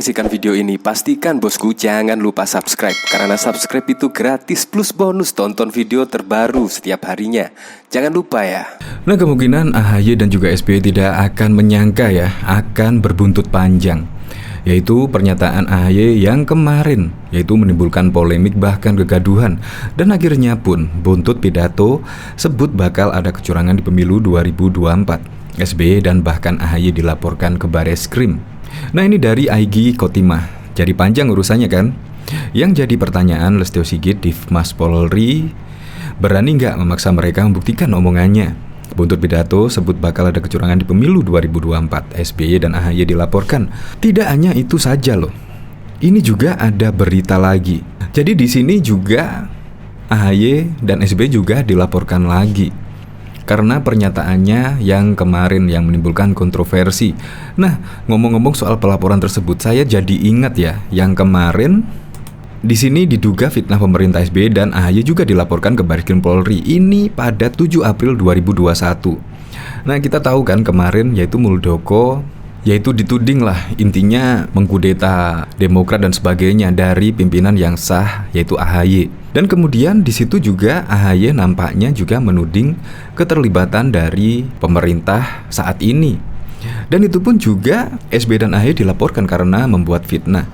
menyaksikan video ini, pastikan bosku jangan lupa subscribe. Karena subscribe itu gratis plus bonus tonton video terbaru setiap harinya. Jangan lupa ya. Nah, kemungkinan AHY dan juga SBY tidak akan menyangka ya akan berbuntut panjang, yaitu pernyataan AHY yang kemarin, yaitu menimbulkan polemik bahkan kegaduhan. Dan akhirnya pun buntut pidato sebut bakal ada kecurangan di pemilu 2024. SBY dan bahkan AHY dilaporkan ke Bareskrim. Nah, ini dari IG Kotimah. Jadi panjang urusannya kan? Yang jadi pertanyaan, Lestio Sigit di Mas Polri berani nggak memaksa mereka membuktikan omongannya? Buntut pidato sebut bakal ada kecurangan di pemilu 2024. SBY dan AHY dilaporkan. Tidak hanya itu saja loh. Ini juga ada berita lagi. Jadi di sini juga AHY dan SBY juga dilaporkan lagi karena pernyataannya yang kemarin yang menimbulkan kontroversi. Nah, ngomong-ngomong soal pelaporan tersebut, saya jadi ingat ya, yang kemarin di sini diduga fitnah pemerintah SBY dan AHY juga dilaporkan ke Bareskrim Polri. Ini pada 7 April 2021. Nah, kita tahu kan kemarin yaitu Muldoko yaitu dituding lah, intinya mengkudeta Demokrat dan sebagainya dari pimpinan yang sah yaitu AHY. Dan kemudian di situ juga AHY nampaknya juga menuding keterlibatan dari pemerintah saat ini. Dan itu pun juga SBY dan AHY dilaporkan karena membuat fitnah.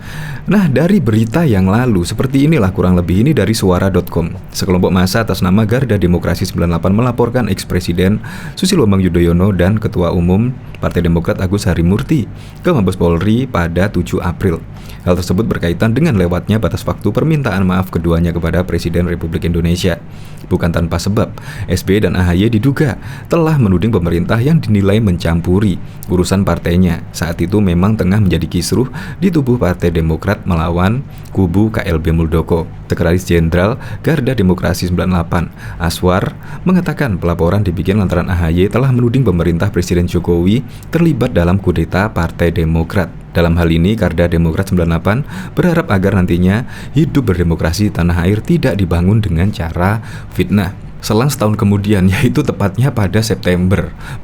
Nah, dari berita yang lalu seperti inilah kurang lebih, ini dari suara.com. Sekelompok massa atas nama Garda Demokrasi 98 melaporkan ex-presiden Susilo Bambang Yudhoyono dan Ketua Umum Partai Demokrat Agus Harimurti ke Mabes Polri pada 7 April. Hal tersebut berkaitan dengan lewatnya batas waktu permintaan maaf keduanya kepada Presiden Republik Indonesia. Bukan tanpa sebab, SBY dan AHY diduga telah menuding pemerintah yang dinilai mencampuri urusan partainya. Saat itu memang tengah menjadi kisruh di tubuh Partai Demokrat melawan kubu KLB Muldoko. Sekretaris Jenderal Garda Demokrasi 98, Aswar, mengatakan pelaporan dibikin lantaran AHY telah menuding pemerintah Presiden Jokowi terlibat dalam kudeta Partai Demokrat. Dalam hal ini, Garda Demokrat 98 berharap agar nantinya hidup berdemokrasi di tanah air tidak dibangun dengan cara fitnah. Selang setahun kemudian, yaitu tepatnya pada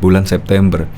bulan September,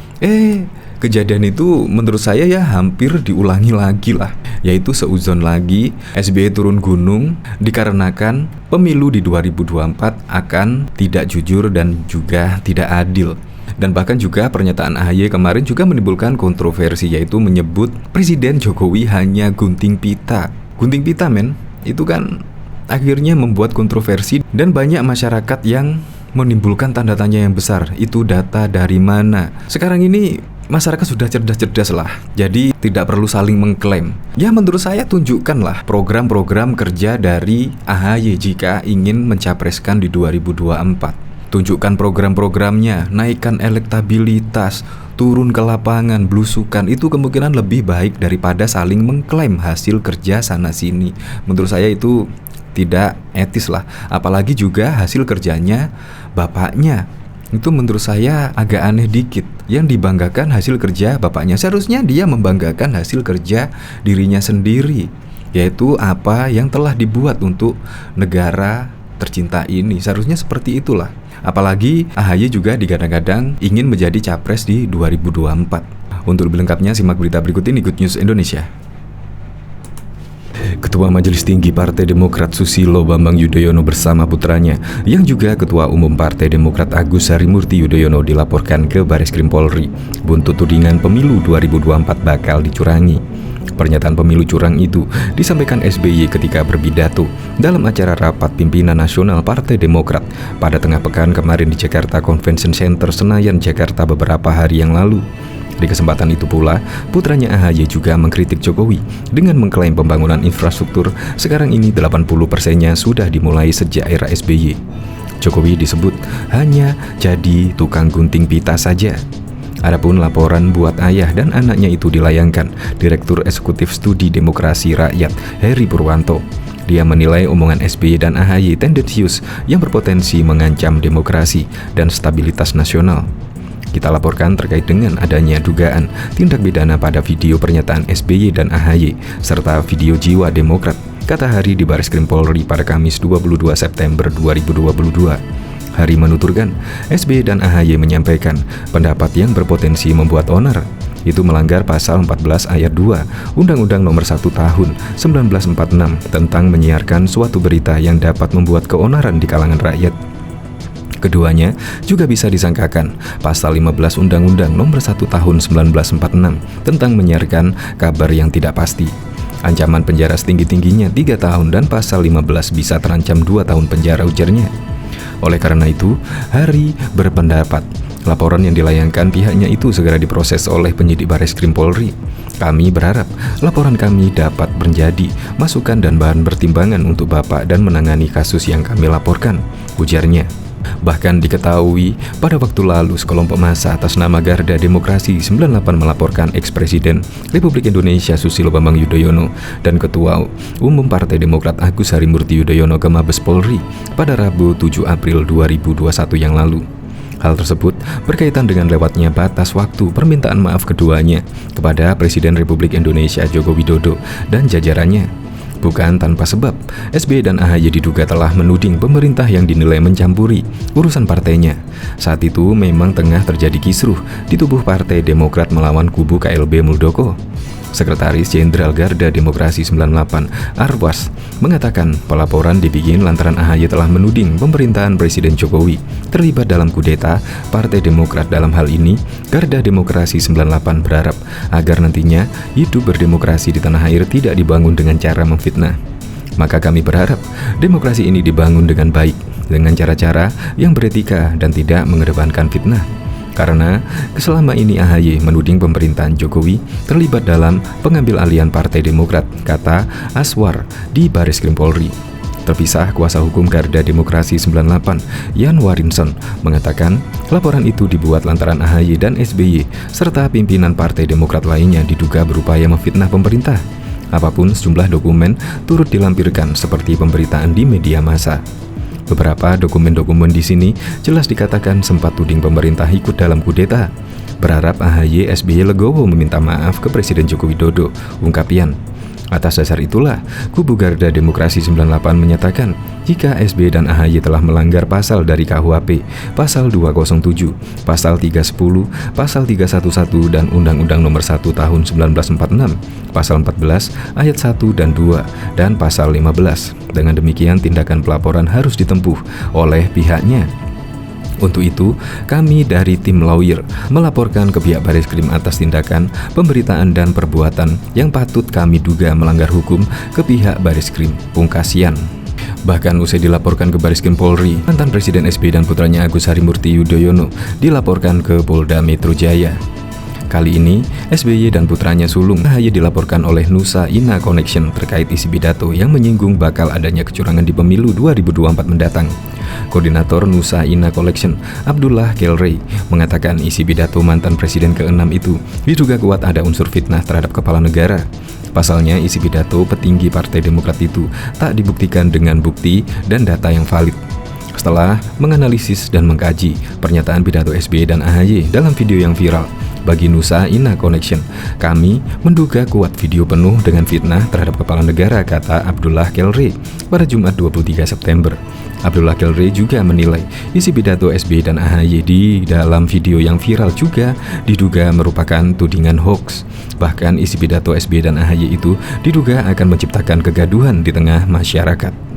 kejadian itu menurut saya ya hampir diulangi lagi lah, yaitu seuzon lagi SBY turun gunung dikarenakan pemilu di 2024 akan tidak jujur dan juga tidak adil. Dan bahkan juga pernyataan AHY kemarin juga menimbulkan kontroversi, yaitu menyebut Presiden Jokowi hanya gunting pita. Gunting pita men, itu kan akhirnya membuat kontroversi dan banyak masyarakat yang menimbulkan tanda tanya yang besar. Itu data dari mana? Sekarang ini masyarakat sudah cerdas-cerdas lah, jadi tidak perlu saling mengklaim. Ya menurut saya tunjukkanlah program-program kerja dari AHY jika ingin mencapreskan di 2024. Tunjukkan program-programnya, naikkan elektabilitas, turun ke lapangan, blusukan. Itu kemungkinan lebih baik daripada saling mengklaim hasil kerja sana-sini. Menurut saya itu tidak etis lah. Apalagi juga hasil kerjanya bapaknya. Itu menurut saya agak aneh dikit. Yang dibanggakan hasil kerja bapaknya. Seharusnya dia membanggakan hasil kerja dirinya sendiri, yaitu apa yang telah dibuat untuk negara tercinta ini. Seharusnya seperti itulah. Apalagi AHY juga digadang-gadang ingin menjadi capres di 2024. Untuk lebih lengkapnya simak berita berikut ini, Good News Indonesia. Ketua Majelis Tinggi Partai Demokrat Susilo Bambang Yudhoyono bersama putranya yang juga Ketua Umum Partai Demokrat Agus Harimurti Yudhoyono dilaporkan ke Bareskrim Polri buntut tudingan pemilu 2024 bakal dicurangi. Pernyataan pemilu curang itu disampaikan SBY ketika berpidato dalam acara rapat pimpinan nasional Partai Demokrat pada tengah pekan kemarin di Jakarta Convention Center Senayan, Jakarta beberapa hari yang lalu. Di kesempatan itu pula, putranya AHY juga mengkritik Jokowi dengan mengklaim pembangunan infrastruktur sekarang ini 80%-nya sudah dimulai sejak era SBY. Jokowi disebut hanya jadi tukang gunting pita saja. Adapun laporan buat ayah dan anaknya itu dilayangkan Direktur Eksekutif Studi Demokrasi Rakyat Heri Purwanto. Dia menilai omongan SBY dan AHY tendensius yang berpotensi mengancam demokrasi dan stabilitas nasional. Kita laporkan terkait dengan adanya dugaan tindak pidana pada video pernyataan SBY dan AHY serta video jiwa Demokrat, kata Hari di Bareskrim Polri pada Kamis 22 September 2022. Hari menuturkan, SBY dan AHY menyampaikan pendapat yang berpotensi membuat onar. Itu melanggar pasal 14 ayat 2 Undang-Undang Nomor 1 Tahun 1946 tentang menyiarkan suatu berita yang dapat membuat keonaran di kalangan rakyat. Keduanya juga bisa disangkakan pasal 15 Undang-Undang Nomor 1 Tahun 1946 tentang menyiarkan kabar yang tidak pasti. Ancaman penjara setinggi-tingginya 3 tahun dan pasal 15 bisa terancam 2 tahun penjara, ujarnya. Oleh karena itu, Hari berpendapat laporan yang dilayangkan pihaknya itu segera diproses oleh penyidik Bareskrim Polri. Kami berharap laporan kami dapat menjadi masukan dan bahan pertimbangan untuk Bapak dan menangani kasus yang kami laporkan, ujarnya. Bahkan diketahui pada waktu lalu sekelompok massa atas nama Garda Demokrasi 98 melaporkan ex-presiden Republik Indonesia Susilo Bambang Yudhoyono dan Ketua Umum Partai Demokrat Agus Harimurti Yudhoyono ke Mabes Polri pada Rabu 7 April 2021 yang lalu. Hal tersebut berkaitan dengan lewatnya batas waktu permintaan maaf keduanya kepada Presiden Republik Indonesia Joko Widodo dan jajarannya. Bukan tanpa sebab, SBY dan AHY diduga telah menuding pemerintah yang dinilai mencampuri urusan partainya. Saat itu memang tengah terjadi kisruh di tubuh Partai Demokrat melawan kubu KLB Muldoko. Sekretaris Jenderal Garda Demokrasi 98, Arwas, mengatakan pelaporan dibikin lantaran AHY telah menuding pemerintahan Presiden Jokowi terlibat dalam kudeta Partai Demokrat. Dalam hal ini, Garda Demokrasi 98 berharap agar nantinya hidup berdemokrasi di tanah air tidak dibangun dengan cara memfitnah. Maka kami berharap demokrasi ini dibangun dengan baik, dengan cara-cara yang beretika dan tidak mengedepankan fitnah. Karena selama ini AHY menuding pemerintahan Jokowi terlibat dalam pengambil alihan Partai Demokrat, kata Aswar di Bareskrim Polri. Terpisah, kuasa hukum Garda Demokrasi 98, Yan Warinson, mengatakan laporan itu dibuat lantaran AHY dan SBY serta pimpinan Partai Demokrat lainnya diduga berupaya memfitnah pemerintah. Apapun sejumlah dokumen turut dilampirkan seperti pemberitaan di media massa. Beberapa dokumen-dokumen di sini jelas dikatakan sempat tuding pemerintah ikut dalam kudeta. Berharap AHY SBY legowo meminta maaf ke Presiden Joko Widodo, ungkap Yan. Atas dasar itulah, kubu Garda Demokrasi 98 menyatakan jika SBY dan AHY telah melanggar pasal dari KUHP, pasal 207, pasal 310, pasal 311 dan Undang-Undang Nomor 1 Tahun 1946, pasal 14 ayat 1 dan 2 dan pasal 15. Dengan demikian tindakan pelaporan harus ditempuh oleh pihaknya. Untuk itu, kami dari tim lawyer melaporkan ke pihak Bareskrim atas tindakan, pemberitaan dan perbuatan yang patut kami duga melanggar hukum ke pihak Bareskrim, pungkas Yan. Bahkan usai dilaporkan ke Bareskrim Polri, mantan Presiden SBY dan putranya Agus Harimurti Yudhoyono dilaporkan ke Polda Metro Jaya. Kali ini, SBY dan putranya sulung AHY dilaporkan oleh Nusa Ina Connection terkait isi pidato yang menyinggung bakal adanya kecurangan di pemilu 2024 mendatang. Koordinator Nusa Ina Collection, Abdullah Kelrey, mengatakan isi pidato mantan presiden ke-6 itu diduga kuat ada unsur fitnah terhadap kepala negara. Pasalnya, isi pidato petinggi Partai Demokrat itu tak dibuktikan dengan bukti dan data yang valid. Setelah menganalisis dan mengkaji pernyataan pidato SBY dan AHY dalam video yang viral, bagi Nusa Ina Connection, kami menduga kuat video penuh dengan fitnah terhadap kepala negara, kata Abdullah Kelrey pada Jumat 23 September. Abdullah Kelrey juga menilai isi pidato SBY dan AHY di dalam video yang viral juga diduga merupakan tudingan hoax. Bahkan isi pidato SBY dan AHY itu diduga akan menciptakan kegaduhan di tengah masyarakat.